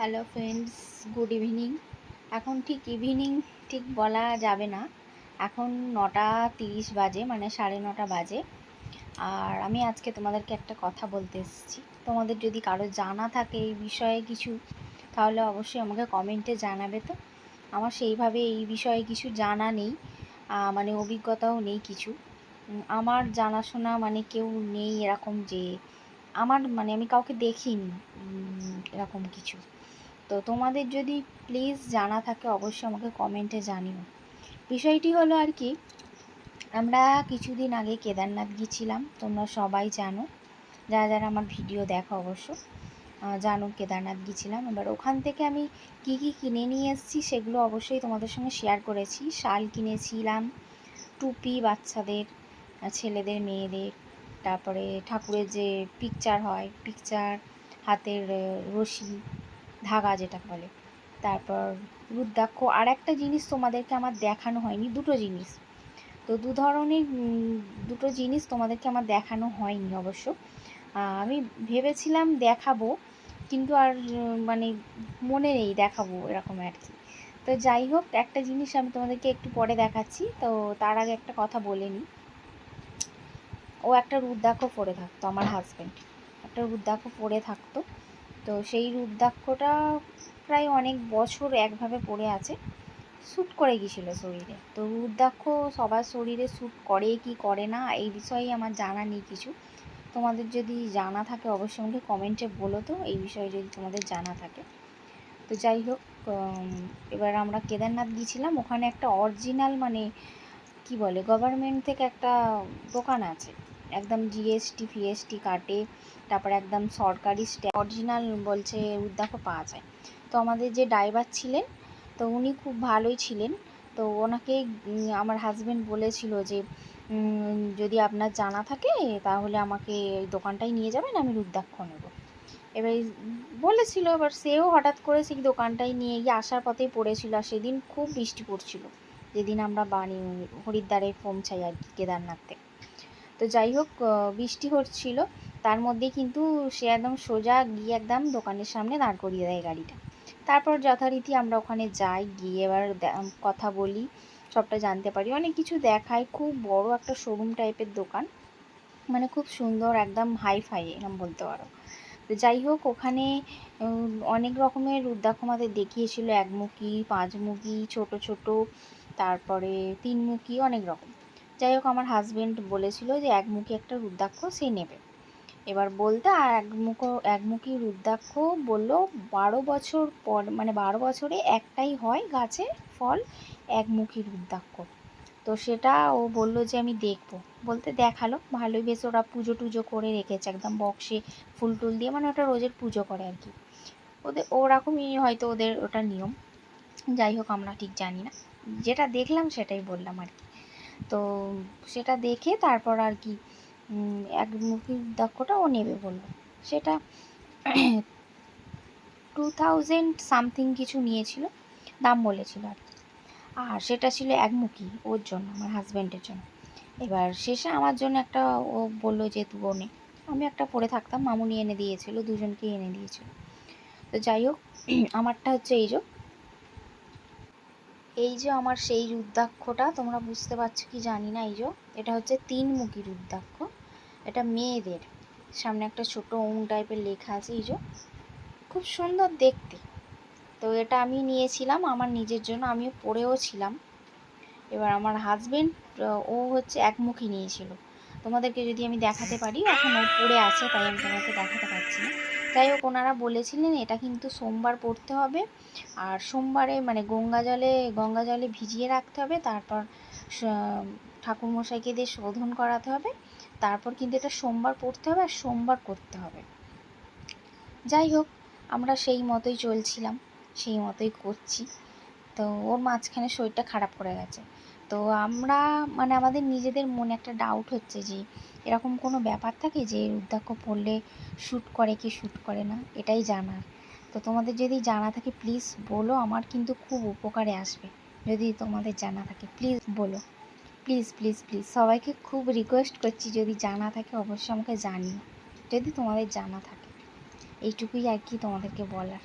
Hello friends, good evening. এখন ঠিক evening ঠিক বলা যাবে না, এখন 9:30 বাজে, মানে 9:30 বাজে। আর আমি আজকে তোমাদেরকে একটা কথা বলতে এসেছি। তোমাদের যদি কারো জানা থাকে এই বিষয়ে কিছু, তাহলে অবশ্যই আমাকে কমেন্টে জানাবে। তো আমার সেইভাবে এই বিষয়ে কিছু জানা নেই, মানে অভিজ্ঞতাও নেই কিছু। আমার জানাশোনা মানে কেউ নেই এরকম, যে আমার মানে আমি কাউকে দেখিনি এরকম কিছু। তো তোমাদের যদি প্লিজ জানা থাকে অবশ্যই আমাকে কমেন্টে জানিও। বিষয়টি হলো আর কি, আমরা কিছুদিন আগে কেদারনাথ গিয়েছিলাম। তোমরা সবাই জানো, যারা যারা আমার ভিডিও দেখো অবশ্য জানো কেদারনাথ গিয়েছিলাম। এবার ওখান থেকে আমি কি কি কিনে নিয়ে এসেছি সেগুলো অবশ্যই তোমাদের সঙ্গে শেয়ার করেছি। শাল কিনেছিলাম, টুপি বাচ্চাদের, ছেলেদের, মেয়েদের, তারপরে ঠাকুরের যে পিকচার হয়, পিকচার, হাতের রশি, ধাগা যেটা বলে, তারপর রুদ্রাক্ষ। আর একটা জিনিস তোমাদেরকে আমার দেখানো হয়নি, দুটো জিনিস। তো দুটো জিনিস তোমাদেরকে আমার দেখানো হয়নি অবশ্য। আমি ভেবেছিলাম দেখাবো, কিন্তু আর মানে মনে নেই দেখাবো এরকম আর কি। তো যাই হোক, একটা জিনিস আমি তোমাদেরকে একটু পরে দেখাচ্ছি। তো তার আগে একটা কথা বলে নিই। ও একটা রুদ্রাক্ষ পরে থাকতো, আমার হাজব্যান্ড একটা রুদ্রাক্ষ পরে থাকতো। তো সেই রুদ্রাক্ষটা প্রায় অনেক বছর একভাবে পড়ে আছে, শ্যুট করে গিয়েছিলো শরীরে। তো রুদ্রাক্ষ সবার শরীরে শ্যুট করে কি করে না এই বিষয়ে আমার জানা নেই কিছু। তোমাদের যদি জানা থাকে অবশ্যই আমাকে কমেন্টে বলো তো, এই বিষয়ে যদি তোমাদের জানা থাকে। তো যাই হোক, এবার আমরা কেদারনাথ গিয়েছিলাম। ওখানে একটা অরিজিনাল, মানে কি বলে, গভর্নমেন্ট থেকে একটা দোকান আছে, একদম জিএসটি ফিএসটি কাটে, তারপরে একদম সরকারি অরিজিনাল বলছে রুদ্রাক্ষ পাওয়া যায়। তো আমাদের যে ড্রাইভার ছিলেন, তো উনি খুব ভালোই ছিলেন। তো ওনাকে আমার হাজব্যান্ড বলেছিল যে যদি আপনার জানা থাকে তাহলে আমাকে ওই দোকানটায় নিয়ে যাবেন, আমি রুদ্রাক্ষ নেব। এবার বলেছিল, এবার সেও হঠাৎ করে সেই দোকানটায় নিয়ে গিয়ে আসার পথেই পড়েছিল। আর সেদিন খুব বৃষ্টি পড়ছিল, যেদিন আমরা হরিদ্বারে পৌঁছাই আর কি, কেদারনাথ থেকে। তো যাই হোক, বৃষ্টি হচ্ছিল, তার মধ্যে কিন্তু সে একদম সোজা গিয়ে একদম দোকানের সামনে দাঁড় করিয়ে দেয় গাড়িটা। তারপর যথারীতি আমরা ওখানে যাই, গিয়ে এবার কথা বলি, সবটা জানতে পারি, অনেক কিছু দেখায়। খুব বড় একটা শোরুম টাইপের দোকান, মানে খুব সুন্দর, একদম হাই ফাই এরকম বলতে পারো। তো যাই হোক, ওখানে অনেক রকমের রুদ্রাক্ষ আমাদের দেখিয়েছিল, একমুখী, পাঁচমুখী, ছোট ছোট, তারপরে তিনমুখী, অনেক রকম। যাই হোক, আমার হাজব্যান্ড বলেছিল যে একমুখী একটা রুদ্রাক্ষ সে নেবে। এবার বলতে, আর একমুখী রুদ্রাক্ষ বললো 12 বছর পর, মানে 12 বছরে একটাই হয় গাছে ফল, একমুখী রুদ্রাক্ষ। তো সেটা ও বলল যে আমি দেখবো, বলতে দেখালো ভালোই, বেশ ওরা পুজো টুজো করে রেখেছে একদম বক্সে, ফুল টুল দিয়ে, মানে ওটা রোজের পুজো করে আর কি। ওদের ওরকমই হয়তো ওদের ওটা নিয়ম। যাই হোক, আমরা ঠিক জানি না, যেটা দেখলাম সেটাই বললাম আর কি। তো সেটা দেখে তারপর আর কি একমুখী রুদ্রাক্ষটা ও নেবে বললো। সেটা 2000 সামথিং কিছু নিয়েছিল, দাম বলেছিল আর কি। আর সেটা ছিল একমুখী, ওর জন্য, আমার হাজব্যান্ডের জন্য। এবার শেষে আমার জন্য একটা ও বললো যে তুই নে। আমি একটা পরে থাকতাম, মামুনি এনে দিয়েছিল, দুজনকে এনে দিয়েছিল। তো যাই হোক, আমারটা হচ্ছে এই যে আমার সেই রুদ্রাক্ষটা, তোমরা বুঝতে পারছো কি জানি না, এই যে এটা হচ্ছে 3 মুখী রুদ্রাক্ষ। এটা মেয়েদের, সামনে একটা ছোট ওম টাইপের লেখা আছে, এই যে খুব সুন্দর দেখতে। তো এটা আমি নিয়েছিলাম আমার নিজের জন্য, আমিও পরেও ছিলাম। এবার আমার হাজবেন্ড ও হচ্ছে একমুখী নিয়েছিল। তোমাদেরকে যদি আমি দেখাতে পারি, এখন ও পড়ে আছে তাই আমি তোমাকে দেখাতে পারছি না। যাই হোক, ওনারা বলেছিলেন এটা কিন্তু সোমবার পড়তে হবে, আর সোমবারে মানে গঙ্গা জলে ভিজিয়ে রাখতে হবে, তারপর ঠাকুরমশাইকে দিয়ে শোধন করাতে হবে, তারপর কিন্তু এটা সোমবার পড়তে হবে আর সোমবার করতে হবে। যাই হোক, আমরা সেই মতোই চলছিলাম, সেই মতোই করছি। তো ওর মাঝখানে শরীরটা খারাপ করে গেছে। তো আমরা মানে আমাদের নিজেদের মনে একটা ডাউট হচ্ছে যে এরকম কোনো ব্যাপার থাকে যে রুদ্রাক্ষ পড়লে শ্যুট করে কি শ্যুট করে না, এটাই জানার। তো তোমাদের যদি জানা থাকে প্লিজ বলো, আমার কিন্তু খুব উপকারে আসবে। যদি তোমাদের জানা থাকে প্লিজ বলো, প্লিজ প্লিজ প্লিজ, সবাইকে খুব রিকোয়েস্ট করছি, যদি জানা থাকে অবশ্যই আমাকে জানিও, যদি তোমাদের জানা থাকে। এইটুকুই আর কি তোমাদেরকে বলার।